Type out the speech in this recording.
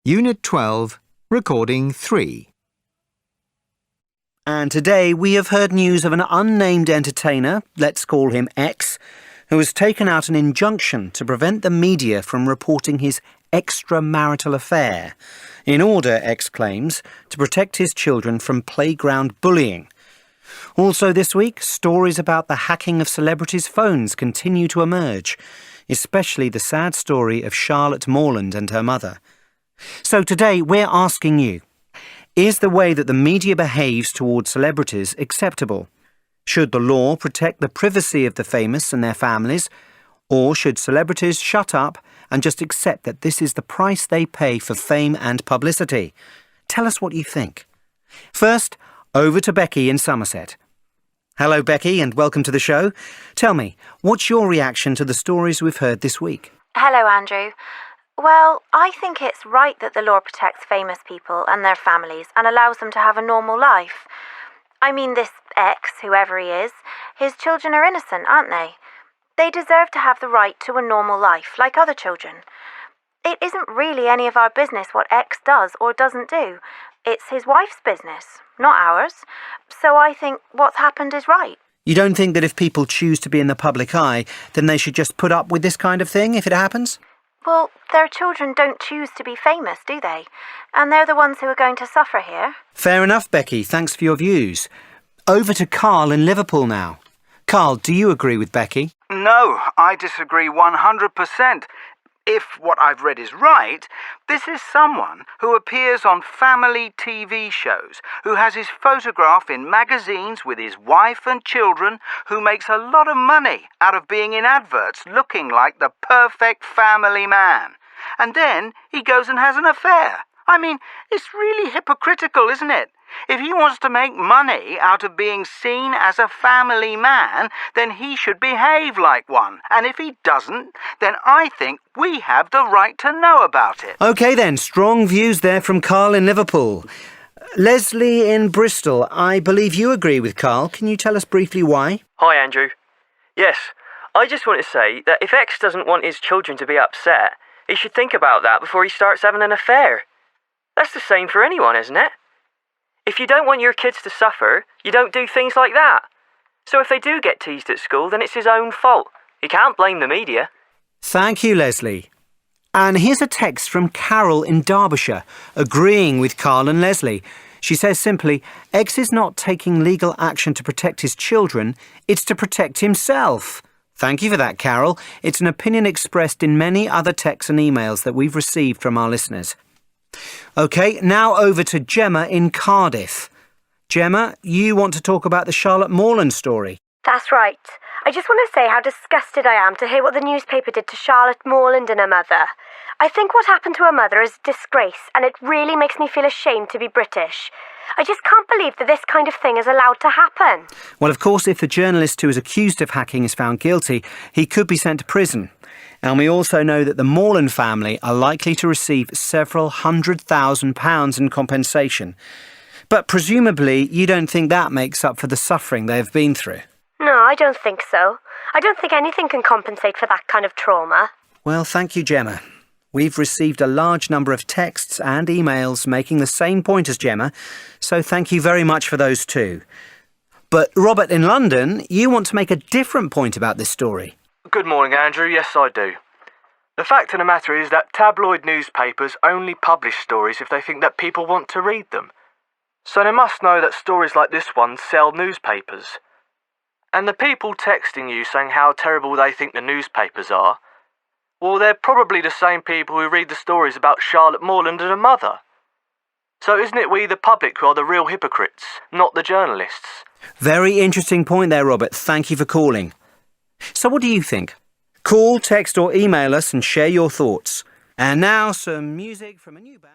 Unit 12, Recording 3. And today we have heard news of an unnamed entertainer, let's call him X, who has taken out an injunction to prevent the media from reporting his extramarital affair, in order, X claims, to protect his children from playground bullying. Also this week, stories about the hacking of celebrities' phones continue to emerge, especially the sad story of Charlotte Morland and her mother. So today we're asking you, is the way that the media behaves towards celebrities acceptable? Should the law protect the privacy of the famous and their families? Or should celebrities shut up and just accept that this is the price they pay for fame and publicity? Tell us what you think. First, over to Becky in Somerset. Hello, Becky, and welcome to the show. Tell me, what's your reaction to the stories we've heard this week? Hello, Andrew. Well, I think it's right that the law protects famous people and their families and allows them to have a normal life. I mean, this X, whoever he is, his children are innocent, aren't they? They deserve to have the right to a normal life, like other children. It isn't really any of our business what X does or doesn't do. It's his wife's business, not ours. So I think what's happened is right. You don't think that if people choose to be in the public eye, then they should just put up with this kind of thing if it happens? Well, their children don't choose to be famous, do they? And they're the ones who are going to suffer here. Fair enough, Becky. Thanks for your views. Over to Carl in Liverpool now. Carl, do you agree with Becky? No, I disagree 100%. If what I've read is right, this is someone who appears on family TV shows, who has his photograph in magazines with his wife and children, who makes a lot of money out of being in adverts looking like the perfect family man. And then he goes and has an affair. I mean, it's really hypocritical, isn't it? If he wants to make money out of being seen as a family man, then he should behave like one. And if he doesn't, then I think we have the right to know about it. OK then, strong views there from Carl in Liverpool. Leslie in Bristol, I believe you agree with Carl. Can you tell us briefly why? Hi, Andrew. Yes, I just want to say that if X doesn't want his children to be upset, he should think about that before he starts having an affair. That's the same for anyone, isn't it? If you don't want your kids to suffer, you don't do things like that. So if they do get teased at school, then it's his own fault. You can't blame the media. Thank you, Leslie. And here's a text from Carol in Derbyshire, agreeing with Carl and Leslie. She says simply, X is not taking legal action to protect his children, it's to protect himself. Thank you for that, Carol. It's an opinion expressed in many other texts and emails that we've received from our listeners. OK, now over to Gemma in Cardiff. Gemma, you want to talk about the Charlotte Morland story? That's right. I just want to say how disgusted I am to hear what the newspaper did to Charlotte Morland and her mother. I think what happened to her mother is a disgrace, and it really makes me feel ashamed to be British. I just can't believe that this kind of thing is allowed to happen. Well, of course, if the journalist who is accused of hacking is found guilty, he could be sent to prison. And we also know that the Morland family are likely to receive several £100,000 in compensation. But presumably, you don't think that makes up for the suffering they have been through? No, I don't think so. I don't think anything can compensate for that kind of trauma. Well, thank you, Gemma. We've received a large number of texts and emails making the same point as Gemma, so thank you very much for those too. But Robert in London, you want to make a different point about this story. Good morning, Andrew. Yes, I do. The fact of the matter is that tabloid newspapers only publish stories if they think that people want to read them. So they must know that stories like this one sell newspapers. And the people texting you saying how terrible they think the newspapers are, well, they're probably the same people who read the stories about Charlotte Morland and her mother. So isn't it we, the public, who are the real hypocrites, not the journalists? Very interesting point there, Robert. Thank you for calling. So what do you think? Call, text or email us and share your thoughts. And now some music from a new band.